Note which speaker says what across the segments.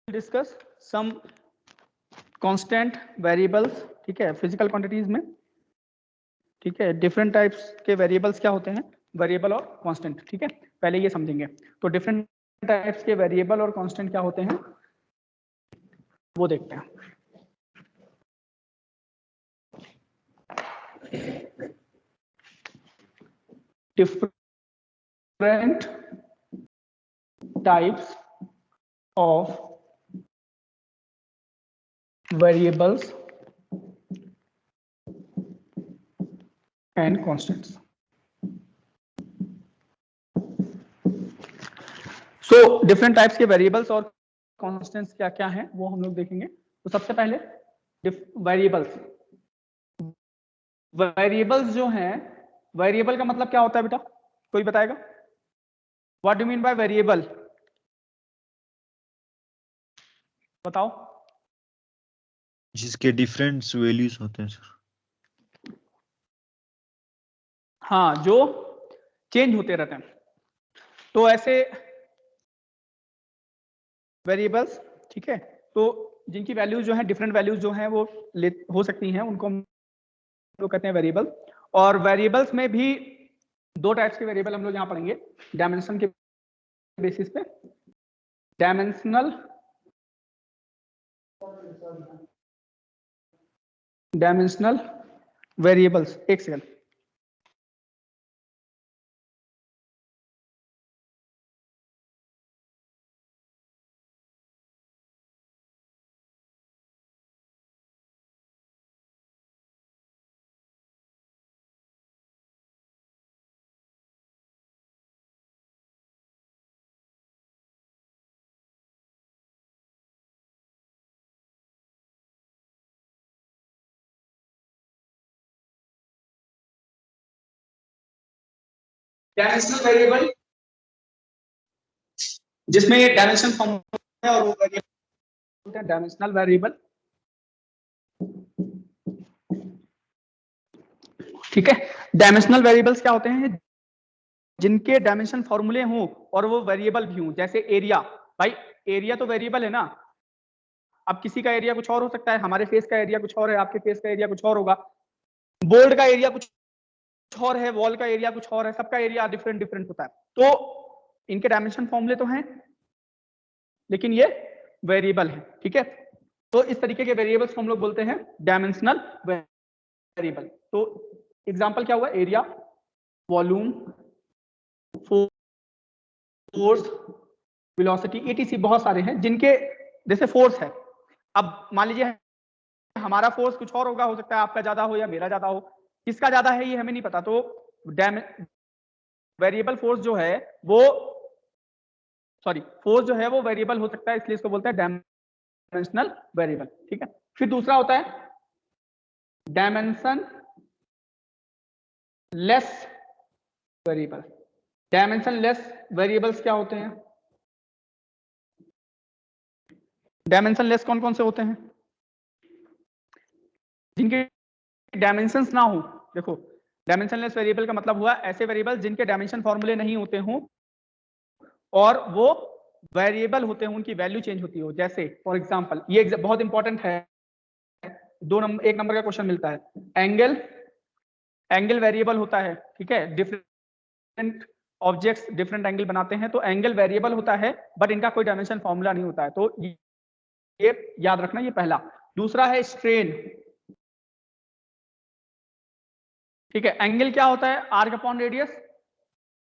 Speaker 1: Discuss some constant variables, ठीक है, physical quantities में, ठीक है। डिफरेंट टाइप्स के वेरिएबल्स क्या होते हैं, वेरिएबल और कांस्टेंट, ठीक है, पहले ये समझेंगे। तो डिफरेंट टाइप्स के वेरिएबल और कांस्टेंट क्या होते हैं वो देखते हैं। Different types of variables and constants. So different types के वेरिएबल्स और कांस्टेंट्स क्या क्या हैं वो हम लोग देखेंगे। तो सबसे पहले वेरिएबल्स। वेरिएबल्स जो हैं, वेरिएबल का मतलब क्या होता है बेटा, कोई बताएगा? What do mean by variable, बताओ।
Speaker 2: जिसके डिफरेंट वैल्यूज होते हैं सर।
Speaker 1: हाँ, जो चेंज होते रहते हैं। तो ऐसे वेरिएबल्स, ठीक है, तो जिनकी वैल्यूज जो है, डिफरेंट वैल्यूज जो है वो हो सकती हैं, उनको हम लोग कहते हैं वेरिएबल। और वेरिएबल्स में भी दो टाइप्स के वेरिएबल हम लोग यहाँ पढ़ेंगे डायमेंशन के बेसिस पे। डायमेंशनल वेरिएबल्स, एक सेकंड। डायमेंशनल वेरिएबल जिसमें डायमेंशन फॉर्म है और वो वेरिएबल डायमेंशनल वेरिएबल, ठीक है। डायमेंशनल वेरिएबल्स क्या होते हैं, जिनके डायमेंशन फॉर्मूले हों और वो वेरिएबल भी हों। जैसे एरिया, भाई एरिया तो वेरिएबल है ना। अब किसी का एरिया कुछ और हो सकता है, हमारे फेस का एरिया कुछ और है, आपके फेस का एरिया कुछ और होगा, बोर्ड का एरिया कुछ और है, वॉल का एरिया कुछ और है, सबका एरिया डिफरेंट डिफरेंट होता है। तो इनके डायमेंशन फॉर्मूले तो हैं, लेकिन ये वेरिएबल है, ठीक है। तो इस तरीके के वेरिएबल्स को हम लोग बोलते हैं डायमेंशनल वेरिएबल। तो एग्जांपल क्या हुआ, area, volume, force, velocity, etc, बहुत सारे हैं जिनके, जैसे फोर्स है, अब मान लीजिए हमारा फोर्स कुछ और होगा, हो सकता है आपका ज्यादा हो या मेरा ज्यादा हो, किसका ज्यादा है ये हमें नहीं पता। तो वेरिएबल फोर्स जो है वो, सॉरी, फोर्स जो है वो वेरिएबल हो सकता है, इसलिए इसको बोलते हैं डायमेंशनल वेरिएबल, ठीक है। फिर दूसरा होता है dimension less variable. Dimension less variables क्या होते हैं, डायमेंशन लेस कौन कौन से होते हैं, जिनके डायमेंशंस ना हो। देखो, डायमेंशन लेस वेरिएबल का मतलब हुआ ऐसे वेरिएबल जिनके डायमेंशन फॉर्मूले नहीं होते हों और वो वेरिएबल होते हैं, उनकी वैल्यू चेंज होती हो। जैसे फॉर एग्जांपल, ये बहुत इंपॉर्टेंट है, एक नंबर का क्वेश्चन मिलता है। एंगल वेरिएबल होता है, ठीक है। डिफरेंट ऑब्जेक्ट्स डिफरेंट एंगल बनाते हैं, तो एंगल वेरिएबल होता है, बट इनका कोई डायमेंशन फॉर्मूला नहीं होता है। तो ये याद रखना, ये पहला। दूसरा है स्ट्रेन, ठीक है। एंगल क्या होता है, आर्क अपॉन रेडियस,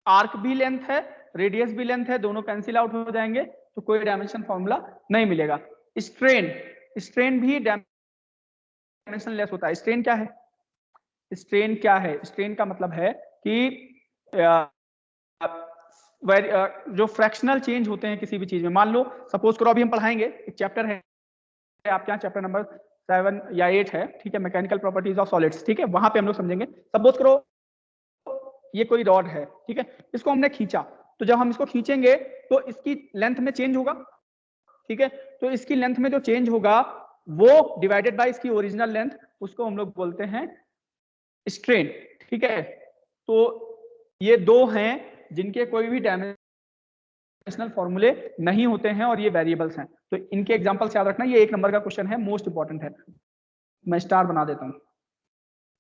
Speaker 1: आर्क भी लेंथ है, रेडियस भी लेंथ है, दोनों कैंसिल आउट हो जाएंगे, तो कोई डायमेंशन फॉर्मूला नहीं मिलेगा। स्ट्रेन भी डायमेंशन लेस होता है। स्ट्रेन क्या है, स्ट्रेन का मतलब है कि जो फ्रैक्शनल चेंज होते हैं किसी भी चीज में। मान लो, सपोज करो, अभी हम पढ़ाएंगे, एक चैप्टर है आपके यहाँ, चैप्टर नंबर 7 या 8 है, ठीक है, मैकेनिकल प्रॉपर्टीज ऑफ सॉलिड्स, ठीक है। वहां पे हम लोग समझेंगे। सपोज करो ये कोई रॉड है, ठीक है, इसको हमने खींचा, तो जब हम इसको खींचेंगे तो इसकी लेंथ में चेंज होगा, ठीक है। तो इसकी लेंथ में जो चेंज होगा वो डिवाइडेड बाय इसकी ओरिजिनल लेंथ, उसको हम लोग बोलते हैं स्ट्रेन, ठीक है। तो ये दो हैं जिनके कोई भी डायमेंशन डायमेंशनल फॉर्मूले नहीं होते हैं और ये वेरिएबल्स हैं, तो इनके एग्जांपल्स याद रखना। ये 1 नंबर का क्वेश्चन है, मोस्ट इंपॉर्टेंट है, मैं स्टार बना देता हूँ।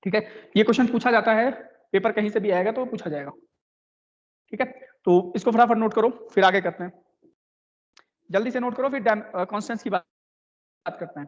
Speaker 1: ठीक है, ये क्वेश्चन पूछा जाता है, पेपर कहीं से भी आएगा तो पूछा जाएगा। ठीक है, तो इसको फटाफट नोट करो, फिर आगे करते हैं। जल्दी से नोट करो, फिर कॉन्स्टेंट्स की बात करते हैं।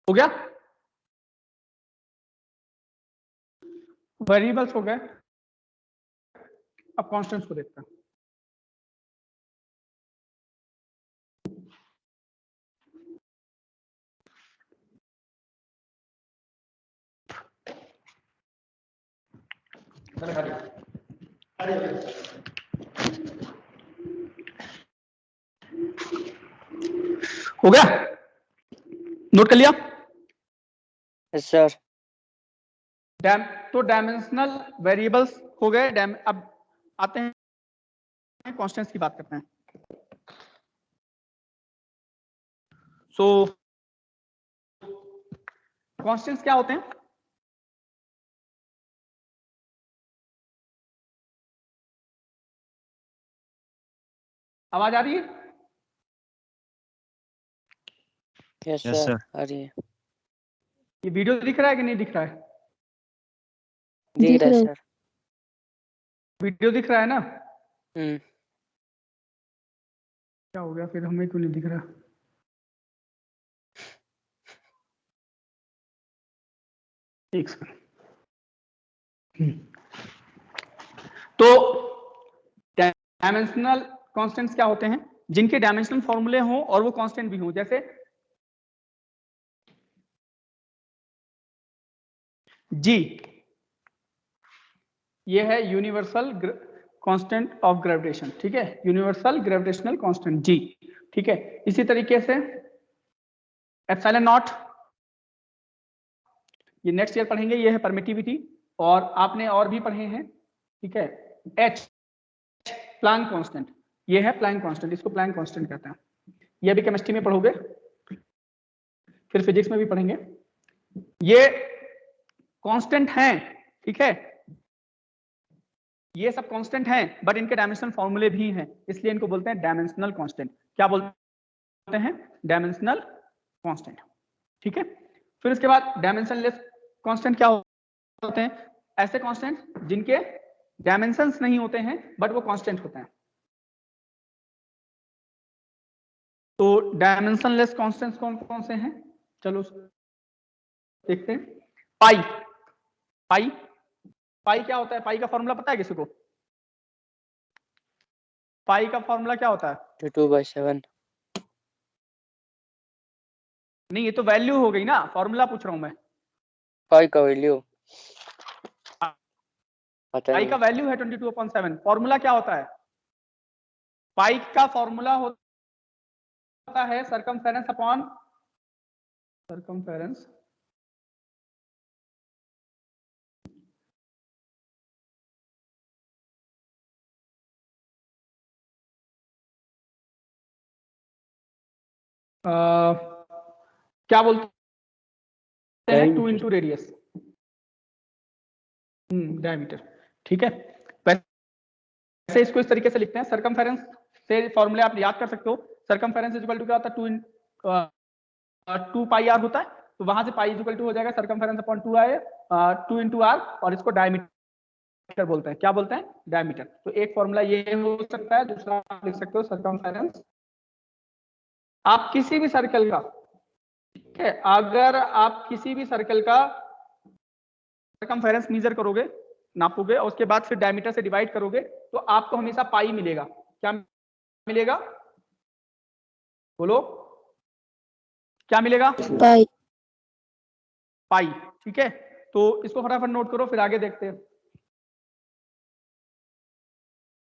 Speaker 1: हो गया, वेरिएबल्स हो गए, अब कॉन्स्टेंट्स को देखते हैं। हो गया, नोट कर लिया?
Speaker 3: Yes sir.
Speaker 1: तो डायमेंशनल वेरिएबल्स हो गए। अब आते हैं कॉन्स्टेंट्स की बात करते हैं। सो कॉन्स्टेंट्स क्या होते हैं? आवाज आ रही है?
Speaker 3: Yes
Speaker 2: yes
Speaker 3: sir,
Speaker 2: sir.
Speaker 3: आ रही है।
Speaker 1: ये वीडियो दिख रहा है कि नहीं दिख रहा है?
Speaker 3: दिख रहा है सर।
Speaker 1: वीडियो दिख रहा है ना?
Speaker 3: हम्म।
Speaker 1: क्या हो गया फिर, हमें क्यों नहीं दिख रहा? एक सेकंड। तो डायमेंशनल कांस्टेंट्स क्या होते हैं? जिनके डायमेंशनल फॉर्मूले हों और वो कांस्टेंट भी हों। जैसे जी, ये है यूनिवर्सल कांस्टेंट ऑफ ग्रेविटेशन। ठीक है, यूनिवर्सल ग्रेविटेशनल कांस्टेंट जी। ठीक है, इसी तरीके से एप्सिलॉन नॉट, ये नेक्स्ट ईयर पढ़ेंगे, ये है परमिटिविटी। और आपने और भी पढ़े हैं। ठीक है, एच, प्लैंक कांस्टेंट, ये है प्लैंक कांस्टेंट, इसको प्लैंक कांस्टेंट कहते हैं। ये भी केमिस्ट्री में पढ़ोगे, फिर फिजिक्स में भी पढ़ेंगे। ये कांस्टेंट हैं। ठीक है, ये सब कांस्टेंट हैं, बट इनके डायमेंशनल फॉर्मूले भी हैं, इसलिए इनको बोलते हैं डायमेंशनल कांस्टेंट। क्या बोलते हैं? Dimensional constant. ठीक है, फिर उसके बाद डायमेंशनलेस कांस्टेंट क्या होते हैं? ऐसे कांस्टेंट जिनके डायमेंशंस नहीं होते हैं बट वो कांस्टेंट होते हैं। तो डायमेंशनलेस कांस्टेंट्स कौन कौन से हैं? चलो देखते हैं। पाई, पाई, पाई क्या होता है? पाई का फॉर्मूला पता है किसी को? पाई का फॉर्मूला क्या होता है?
Speaker 3: 2/7।
Speaker 1: नहीं, ये तो वैल्यू हो गई ना, फॉर्मूला पूछ रहा हूं मैं।
Speaker 3: पाई का वैल्यू पता
Speaker 1: पाई
Speaker 3: नहीं।
Speaker 1: का वैल्यू है 22/7। फॉर्मूला क्या होता है? पाई का फॉर्मूला होता है सरकमफेरेंस अपॉन सरकमफेरेंस क्या बोलते हैं? 2 इंटू रेडियस, डायमीटर। ठीक है, वैसे इसको इस तरीके से लिखते हैं। सरकमफेरेंस से फॉर्मूले आप याद कर सकते हो। सरकमफेरेंस इज इक्वल टू क्या होता है? 2 पाई आर होता है, तो वहां से पाई इज इक्वल टू हो जाएगा circumference upon 2 R, 2 into R, और इसको डायमीटर बोलते हैं। क्या बोलते हैं? डायमीटर। तो एक फॉर्मूला ये हो सकता है, दूसरा आप लिख सकते हो सरकमफेरेंस। आप किसी भी सर्कल का, ठीक है, अगर आप किसी भी सर्कल का सरकमफेरेंस मेजर करोगे, नापोगे, और उसके बाद फिर डायमीटर से डिवाइड करोगे, तो आपको हमेशा पाई मिलेगा। क्या मिलेगा? बोलो, क्या मिलेगा?
Speaker 4: पाई।
Speaker 1: पाई। ठीक है, तो इसको फटाफट नोट करो, फिर आगे देखते हैं,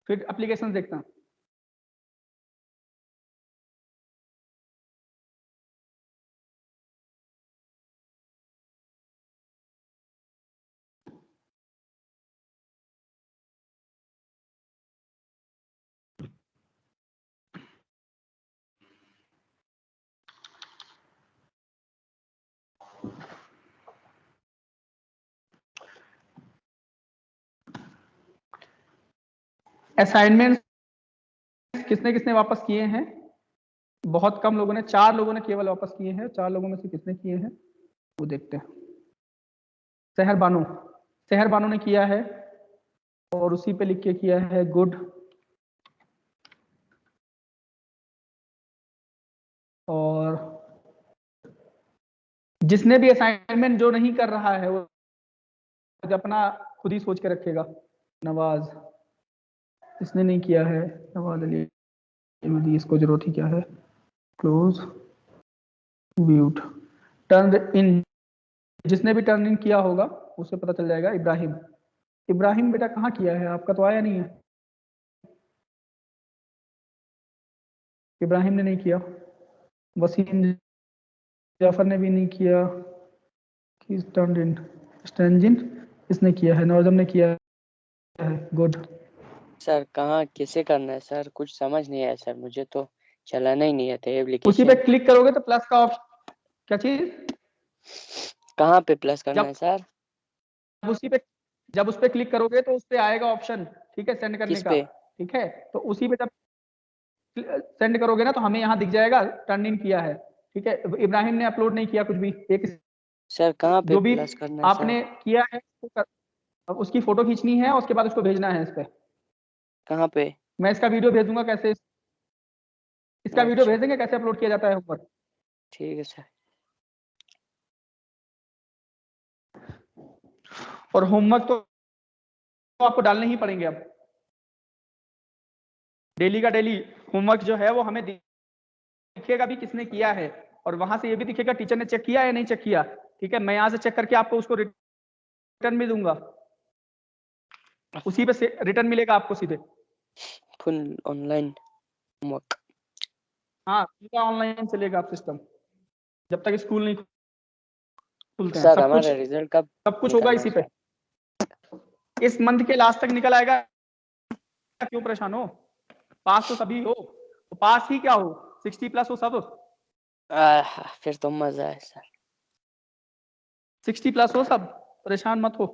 Speaker 1: फिर एप्लीकेशन देखते हैं। असाइनमेंट किसने किसने वापस किए हैं? बहुत कम लोगों ने, 4 लोगों ने केवल वापस किए हैं। 4 लोगों में से किसने किए हैं वो देखते हैं। सहर बानो ने किया है और उसी पे लिख के किया है गुड। और जिसने भी असाइनमेंट जो नहीं कर रहा है वो अपना खुद ही सोच के रखेगा। नवाज, इसने नहीं किया है। नवाज अली अहमदी, इसको जरूरत ही क्या है। क्लोज, म्यूट, टर्न इन, जिसने भी टर्न इन किया होगा उसे पता चल जाएगा। इब्राहिम बेटा कहाँ किया है? आपका तो आया नहीं है। इब्राहिम ने नहीं किया। वसीम जाफर ने भी नहीं किया। टर्न इन, स्टैंजिन इसने किया है। नौजम ने किया है। गुड।
Speaker 3: सर कहाँ कैसे करना है सर? कुछ समझ नहीं आया सर, मुझे तो चलाना ही नहीं आता है
Speaker 1: उसी पे
Speaker 3: एप्लीकेशन।
Speaker 1: क्लिक करोगे तो प्लस का ऑप्शन, क्या चीज?
Speaker 3: कहाँ पे प्लस करना
Speaker 1: जब
Speaker 3: है सर?
Speaker 1: उसी पे, जब उस पे क्लिक करोगे तो उस पे आएगा ऑप्शन, ठीक है, सेंड करने
Speaker 3: किस
Speaker 1: का।
Speaker 3: पे?
Speaker 1: ठीक है, तो उसी पे जब सेंड करोगे ना तो हमें यहाँ दिख जाएगा टर्न इन किया है। ठीक है, इब्राहिम ने अपलोड नहीं किया कुछ भी। एक
Speaker 3: सर कहाँ पे
Speaker 1: जो भी
Speaker 3: प्लस करना है सर?
Speaker 1: आपने किया है अब उसकी फोटो खींचनी है और उसके बाद उसको भेजना है इस पे।
Speaker 3: कहाँ पे?
Speaker 1: मैं इसका वीडियो भेज दूंगा कैसे, इसका वीडियो
Speaker 3: अच्छा
Speaker 1: भेज देंगे कैसे अपलोड किया जाता है ऊपर।
Speaker 3: ठीक है सर।
Speaker 1: और होमवर्क तो आपको डालने ही पड़ेंगे अब। डेली का डेली होमवर्क जो है वो हमें दिखेगा भी किसने किया है, और वहां से ये भी दिखेगा टीचर ने चेक किया या नहीं चेक किया। ठीक है, मैं यहाँ से चेक करके आपको उसको रिटर्न भी दूंगा। उसी पे रिटर्न मिलेगा आपको सीधे।
Speaker 3: Full online homework.
Speaker 1: हाँ, पूरा ऑनलाइन चलेगा आप सिस्टम जब तक स्कूल नहीं खुलते हैं।
Speaker 3: सर हमारा रिजल्ट कब
Speaker 1: सब कुछ होगा
Speaker 3: निकलना है
Speaker 1: इसी पे।
Speaker 3: सर?
Speaker 1: इस मंथ के लास्ट तक निकल आएगा। क्यों परेशान हो? पास तो सभी हो, तो पास ही क्या हो, 60 प्लस हो सब।
Speaker 3: फिर तो मजा है सर।
Speaker 1: 60 प्लस हो सब, परेशान मत हो।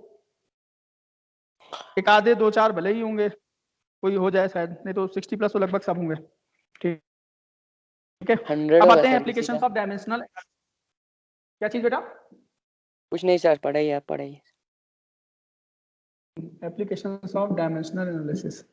Speaker 1: एक आधे 2-4 भले ही होंगे, कोई हो जाए शायद, नहीं तो 60 प्लस तो लगभग सब होंगे। ठीक है,
Speaker 3: 100
Speaker 1: अब
Speaker 3: होगा
Speaker 1: आते हैं
Speaker 3: सर किसी
Speaker 1: एप्लीकेशन
Speaker 3: का?
Speaker 1: Of dimensional. क्या चीज बेटा?
Speaker 3: कुछ नहीं सर, पढ़ाइए आप पढ़ाइए।
Speaker 1: Application of dimensional analysis.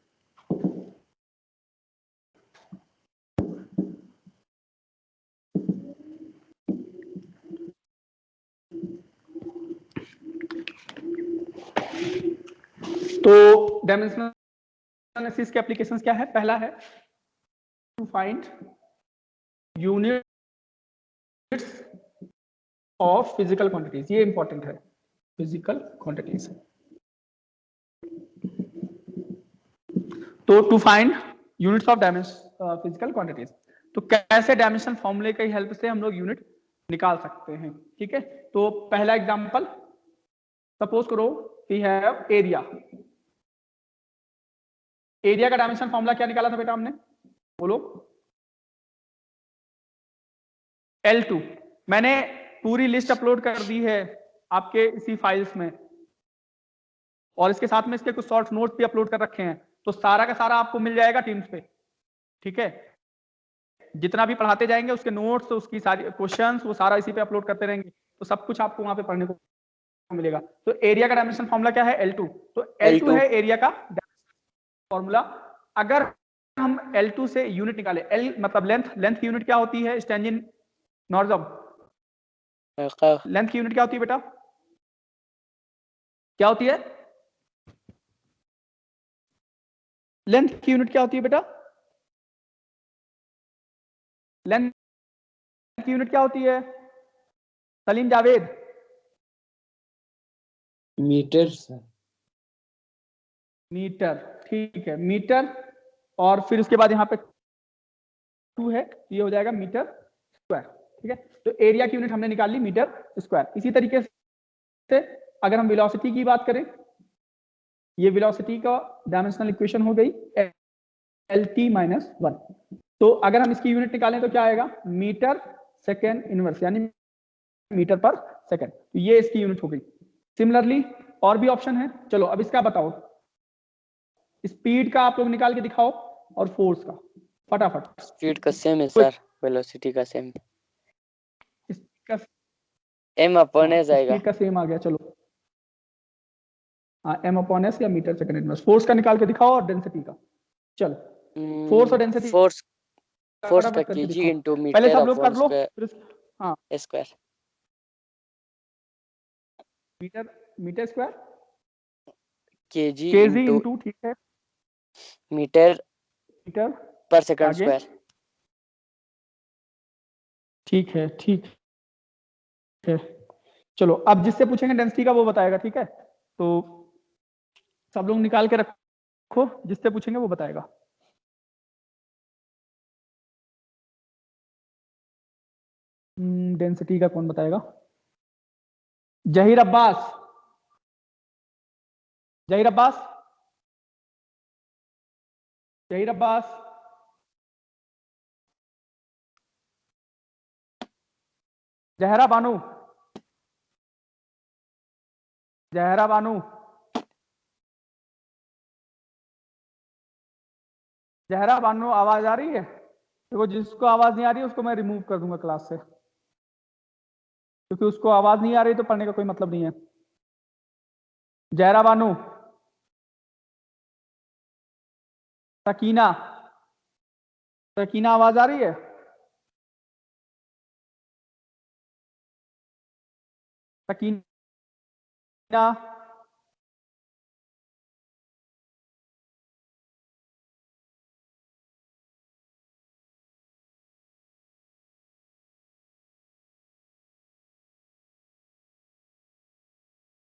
Speaker 1: तो डायमेंशनल एनालिसिस के एप्लीकेशंस क्या है? पहला है to find units of physical quantities. ये इंपॉर्टेंट है, फिजिकल क्वांटिटीज। तो to find units of dimension physical quantities, तो कैसे डायमेंशन फॉर्मूले की हेल्प से हम लोग यूनिट निकाल सकते हैं। ठीक है, तो पहला एग्जांपल, सपोज करो वी हैव एरिया। एरिया का डायमेंशन फॉर्मूला क्या निकाला था बेटा हमने? बोलो। L2। मैंने पूरी लिस्ट अपलोड कर दी है आपके इसी फाइल्स में, और इसके साथ में इसके कुछ शॉर्ट नोट्स भी अपलोड कर रखे हैं, तो सारा का सारा आपको मिल जाएगा टीम्स पे। ठीक है, जितना भी पढ़ाते जाएंगे उसके नोट्स, उसकी सारी क्वेश्चंस, वो सारा इसी पे अपलोड करते रहेंगे, तो सब कुछ आपको वहां पे पढ़ने को मिलेगा। तो एरिया का डायमेंशन फॉर्मूला क्या है? L2। तो L2 है एरिया का फॉर्मूला। अगर हम L2 से यूनिट निकाले, L मतलब लेंथ की यूनिट क्या होती है? स्टैंजिन नॉर्जम, लेंथ की यूनिट क्या होती है बेटा? क्या होती है लेंथ की यूनिट? क्या होती है बेटा? लेंथ की यूनिट क्या होती है? Salim Javed?
Speaker 4: Metre sir.
Speaker 1: Metre, ठीक है, मीटर। और फिर उसके बाद यहाँ पे 2 है, ये हो जाएगा मीटर स्क्वायर। ठीक है, तो एरिया की यूनिट हमने निकाल ली मीटर स्क्वायर। इसी तरीके से अगर हम वेलोसिटी की बात करें, ये वेलोसिटी का डायमेंशनल इक्वेशन हो गई LT-1। तो अगर हम इसकी यूनिट निकालें तो क्या आएगा? मीटर सेकेंड इनवर्स, यानी मीटर पर सेकंड। तो ये इसकी यूनिट हो गई। सिमिलरली और भी ऑप्शन है, चलो अब इसका बताओ। स्पीड का आप लोग निकाल के दिखाओ और फोर्स का फटाफट।
Speaker 3: स्पीड का सेम है सर, वेलोसिटी का सेम,
Speaker 1: इसका
Speaker 3: m अपॉन s आएगा।
Speaker 1: स्पीड का सेम आ गया, चलो हाँ m/s या मीटर सेकंड इनवर्स। फोर्स का निकाल के दिखाओ और डेंसिटी का। चलो फोर्स और डेंसिटी
Speaker 3: फोर्स का
Speaker 1: करके
Speaker 3: kg
Speaker 1: दिखाओ।
Speaker 3: इंटू
Speaker 1: पहले
Speaker 3: मीटर
Speaker 1: सब लोग
Speaker 3: अपॉन
Speaker 1: कर लो,
Speaker 3: स्क्वायर
Speaker 1: फिर हाँ
Speaker 3: square.
Speaker 1: Metre square
Speaker 3: kg
Speaker 1: kg
Speaker 3: into
Speaker 1: into, ठीक है,
Speaker 3: मीटर
Speaker 1: मीटर
Speaker 3: पर सेकंड
Speaker 1: आगे,
Speaker 3: स्क्वायर।
Speaker 1: ठीक है ठीक है। चलो अब जिससे पूछेंगे डेंसिटी का वो बताएगा, ठीक है। तो सब लोग निकाल के रखो, जिससे पूछेंगे वो बताएगा। डेंसिटी का कौन बताएगा? जहीर अब्बास, जहीर अब्बास, जहीर अब्बास, जहरा बानू, जहरा बानू, जहरा बानू, आवाज आ रही है? देखो जिसको आवाज नहीं आ रही है उसको मैं रिमूव कर दूंगा क्लास से, क्योंकि उसको आवाज नहीं आ रही तो पढ़ने का कोई मतलब नहीं है। जहरा बानू, सकीना, सकीना आवाज आ रही है? Sakina,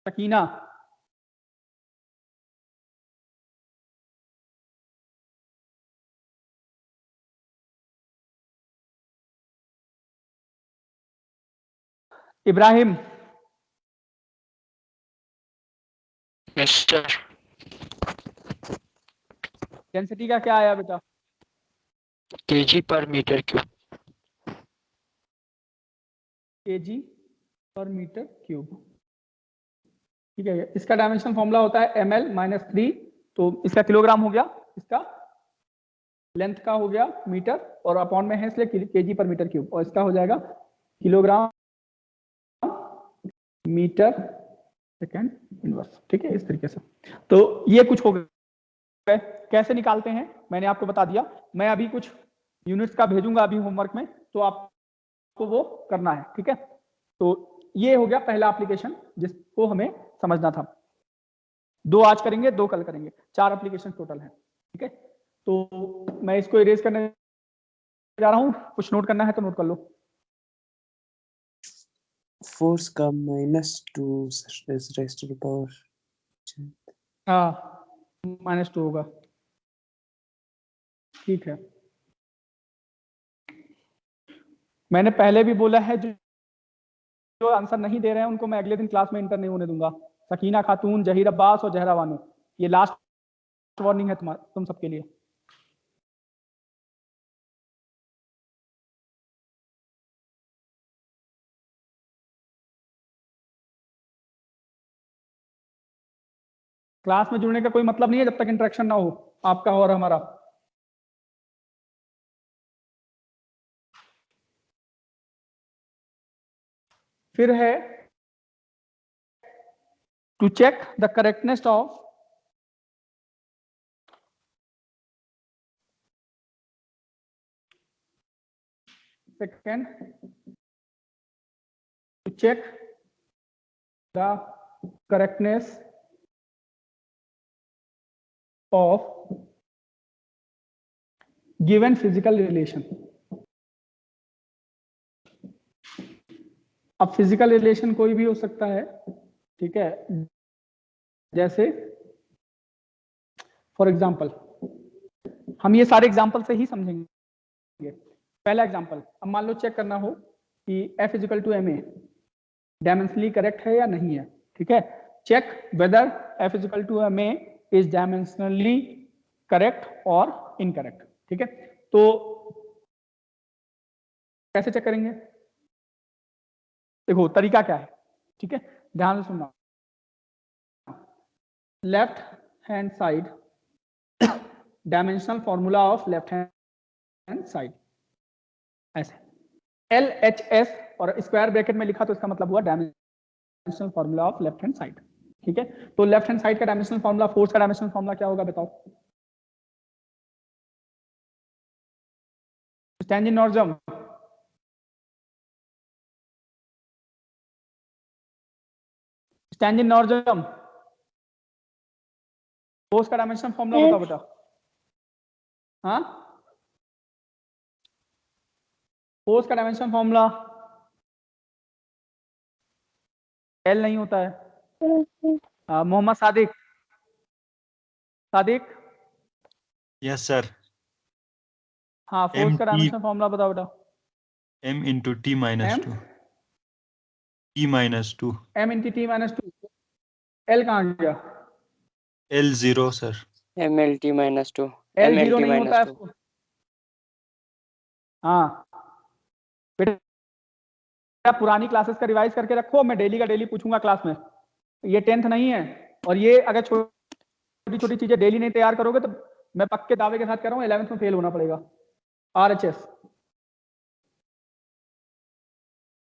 Speaker 1: Sakina, Ibrahim,
Speaker 4: yes sir.
Speaker 1: Density का क्या आया बेटा?
Speaker 4: kg पर मीटर क्यूब।
Speaker 1: केजी पर मीटर क्यूब, ठीक है। इसका डायमेंशन फॉर्मूला होता है ml-3, तो इसका किलोग्राम हो गया, इसका लेंथ का हो गया मीटर, और अपॉन में है इसलिए केजी पर मीटर क्यूब, और इसका हो जाएगा किलोग्राम मीटर सेकंड इनवर्स, ठीक है। इस तरीके से तो ये कुछ हो गए। कैसे निकालते हैं मैंने आपको बता दिया। मैं अभी कुछ यूनिट्स का भेजूंगा अभी होमवर्क में, तो आपको वो करना है, ठीक है। तो ये हो गया पहला एप्लीकेशन जिसको हमें समझना था। 2 आज करेंगे, 2 कल करेंगे, 4 एप्लीकेशन टोटल है, ठीक है। तो मैं इसको इरेज करने जा रहा हूं, कुछ नोट करना है तो नोट कर लो।
Speaker 5: फोर्स का -2 रेज़ टू द पावर।
Speaker 1: हाँ -2 होगा, ठीक है। मैंने पहले भी बोला है, जो आंसर नहीं दे रहे हैं उनको मैं अगले दिन क्लास में इंटर नहीं होने दूंगा। सकीना खातून, जहीर अब्बास और जहरा बानो, ये लास्ट वार्निंग है तुम सबके लिए। क्लास में जुड़ने का कोई मतलब नहीं है जब तक इंटरेक्शन ना हो आपका और हमारा। फिर है to check the correctness of second, to check the correctness of given physical relation. अब फिजिकल रिलेशन कोई भी हो सकता है, ठीक है। जैसे फॉर एग्जांपल, हम ये सारे एग्जांपल से ही समझेंगे। पहला एग्जांपल, अब मान लो चेक करना हो कि F = ma डायमेंशनली करेक्ट है या नहीं है, ठीक है। Check whether F = ma is dimensionally correct और इनकरेक्ट, ठीक है। तो कैसे चेक करेंगे? देखो तरीका क्या है, ठीक है, ध्यान से सुनना। Left hand side dimensional formula of left hand side ऐसे LHS और स्क्वायर ब्रैकेट में लिखा तो इसका मतलब हुआ dimensional formula of left hand side, ठीक है। तो लेफ्ट हैंड साइड का डायमेंशनल फॉर्मूला, फोर्स का डायमेंशनल फॉर्मूला क्या होगा बताओ? Tangent normal, tangent normal, force का डायमेंशनल फॉर्मूला बताओ बेटा। हाँ, फोर्स का डायमेंशनल फॉर्मूला L नहीं होता है। Mohammad Sadiq, Sadiq,
Speaker 2: yes sir.
Speaker 1: हाँ, फोर्स का डायमेंशनल फॉर्मूला बताओ बेटा।
Speaker 2: m into t minus
Speaker 1: M
Speaker 2: 2, t minus 2,
Speaker 1: M into T minus two, L कहाँ गया?
Speaker 2: L 0 sir.
Speaker 3: MLT minus 2,
Speaker 1: L zero
Speaker 3: MLT
Speaker 1: नहीं होता
Speaker 3: minus
Speaker 1: है
Speaker 3: 2.
Speaker 1: उसको। हाँ बेटा, पुरानी क्लासेस का रिवाइज करके रखो, मैं डेली का डेली पूछूंगा क्लास में। ये 10th नहीं है, और ये अगर छोटी छोटी चीजें डेली नहीं तैयार करोगे तो मैं पक्के दावे के साथ कह रहा हूँ 11th में फेल होना पड़ेगा। RHS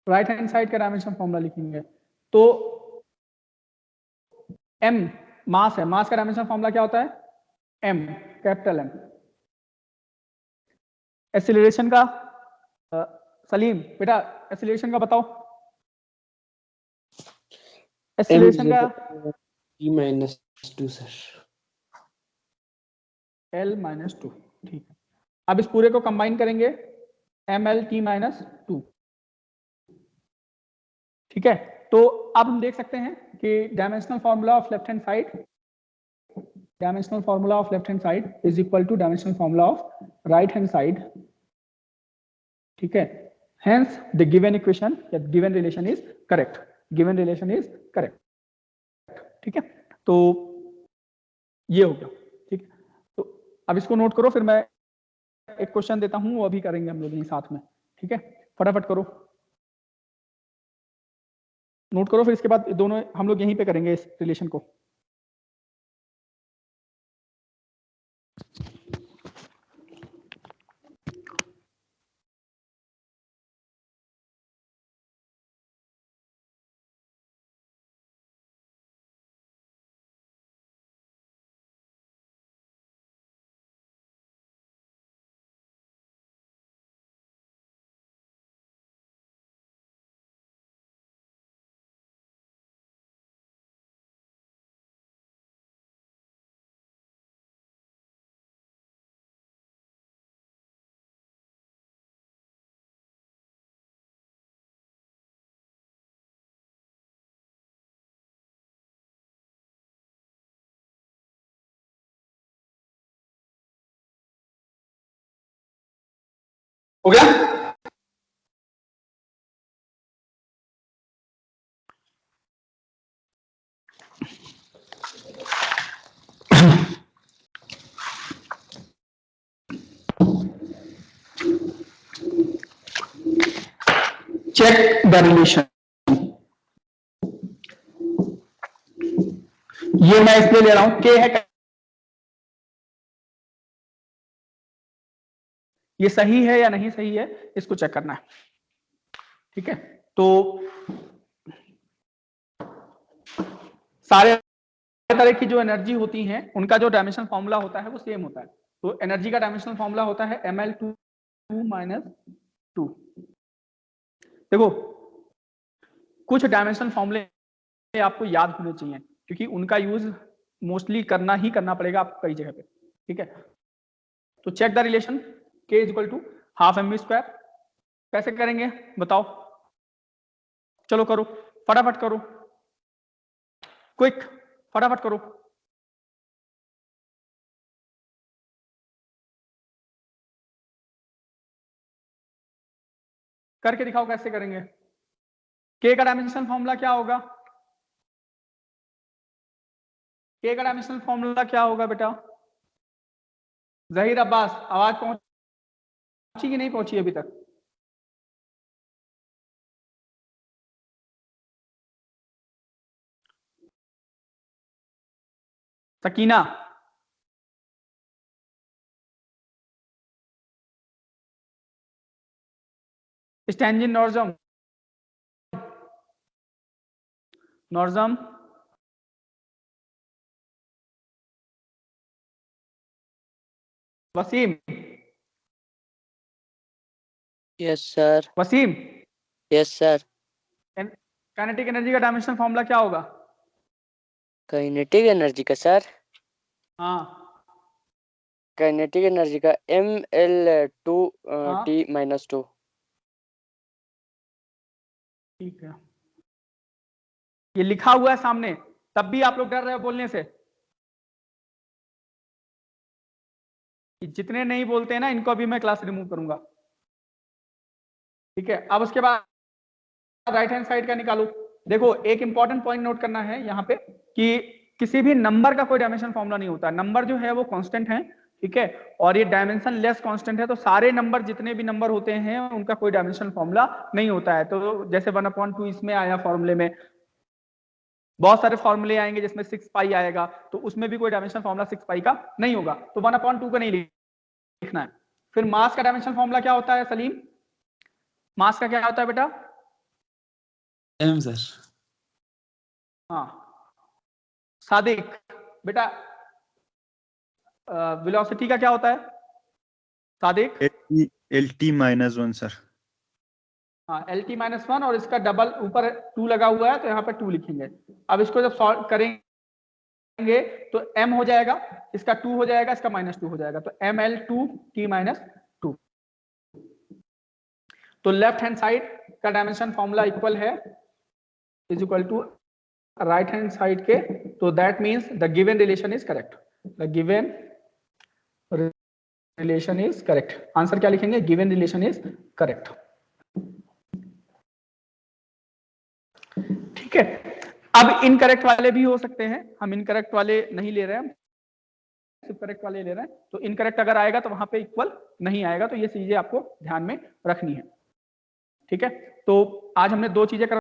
Speaker 1: राइट हैंड साइड का डायमेंशन फॉर्मूला लिखेंगे तो M मास है, मास का डायमेंशन फॉर्मूला क्या होता है? M, capital M। एक्सीलरेशन का सलीम बेटा, एक्सीलरेशन का बताओ। एक्सीलरेशन का
Speaker 5: t minus 2 sir.
Speaker 1: L minus 2, ठीक है। अब इस पूरे को कंबाइन करेंगे, MLT माइनस 2, ठीक है। तो अब हम देख सकते हैं कि dimensional formula of left hand side, dimensional formula of left hand side is equal two dimensional formula of right hand side, ठीक है। हेंस द गिवन इक्वेशन या given relation is correct, given relation is correct, ठीक है। तो ये हो गया, ठीक है। तो अब इसको नोट करो, फिर मैं एक क्वेश्चन देता हूं, वो अभी करेंगे हम लोग यहीं साथ में, ठीक है। फटाफट करो, नोट करो, फिर इसके बाद दोनों हम लोग यहीं पे करेंगे इस रिलेशन को। हो गया? Check the relation. ये मैं इसलिए ले रहा हूं, के है, ये सही है या नहीं सही है, इसको चेक करना है, ठीक है। तो सारे तरह की जो एनर्जी होती हैं उनका जो डायमेंशनल फॉर्मूला होता है वो सेम होता है। तो एनर्जी का डायमेंशनल फॉर्मूला होता है ml2 माइनस 2। देखो कुछ डायमेंशनल फॉर्मूले आपको याद होने चाहिए, क्योंकि उनका यूज मोस्टली करना ही करना पड़ेगा आपको कई जगह पे, ठीक है। तो check the relation k is equal to half mv square. कैसे करेंगे बताओ? चलो करो, फटाफट करो, क्विक, फटाफट करो। करके दिखाओ कैसे करेंगे। k का डायमेंशनल फॉर्मूला क्या होगा? k का डायमेंशनल फॉर्मूला क्या होगा बेटा? जहीर अब्बास, आवाज पहुंची कि नहीं पहुंची अभी तक? Sakina, Stanzin Norzom, Norzom, Waseem,
Speaker 3: yes sir.
Speaker 1: Waseem,
Speaker 3: yes sir.
Speaker 1: Kinetic energy का डायमेंशन फॉर्मूला क्या होगा?
Speaker 3: काइनेटिक एनर्जी का सर,
Speaker 1: हाँ
Speaker 3: काइनेटिक एनर्जी का ml2
Speaker 1: हाँ
Speaker 3: t-2।
Speaker 1: ठीक है, ये लिखा हुआ है सामने, तब भी आप लोग डर रहे हो बोलने से। जितने नहीं बोलते हैं ना, इनको अभी मैं क्लास रिमूव करूंगा। ठीक है, अब उसके बाद राइट हैंड साइड का निकालो। देखो, एक इंपॉर्टेंट पॉइंट नोट करना है यहाँ पे कि किसी भी नंबर का कोई डायमेंशन फॉर्मूला नहीं होता। नंबर जो है वो कांस्टेंट है, ठीक है, और ये डायमेंशन लेस कांस्टेंट है। तो सारे नंबर, जितने भी नंबर होते हैं, उनका कोई डायमेंशन फॉर्मूला नहीं होता है। तो जैसे 1/2 इसमें आया फॉर्मूले में, बहुत सारे फॉर्मूले आएंगे जिसमें 6 पाई आएगा, तो उसमें भी कोई डायमेंशन फॉर्मूला 6 पाई का नहीं होगा। तो 1/2 का नहीं लिखना है। फिर मास का डायमेंशन फॉर्मूला क्या होता है सलीम? मास का क्या होता है बेटा?
Speaker 5: m sir.
Speaker 1: हाँ सादिक बेटा, वेलोसिटी का क्या होता है सादिक?
Speaker 2: LT-1 sir.
Speaker 1: हाँ LT-1, और इसका डबल ऊपर 2 लगा हुआ है, तो यहाँ पे 2 लिखेंगे। अब इसको जब सॉल्व करेंगे तो m हो जाएगा, इसका 2 हो जाएगा, इसका -2 हो जाएगा, तो ml2t-2। तो लेफ्ट हैंड साइड का डायमेंशन फॉर्मूला इक्वल है, is equal to right hand side के। तो that means the given relation is correct. The given relation is correct. Answer क्या लिखेंगे? Given relation is correct. ठीक है, अब इनकरेक्ट वाले भी हो सकते हैं, हम इनकरेक्ट वाले नहीं ले रहे हैं, सिर्फ करेक्ट वाले ले रहे हैं। तो इनकरेक्ट अगर आएगा तो वहां पे इक्वल नहीं आएगा। तो ये चीजें आपको ध्यान में रखनी है। ठीक है, तो आज हमने 2 चीजें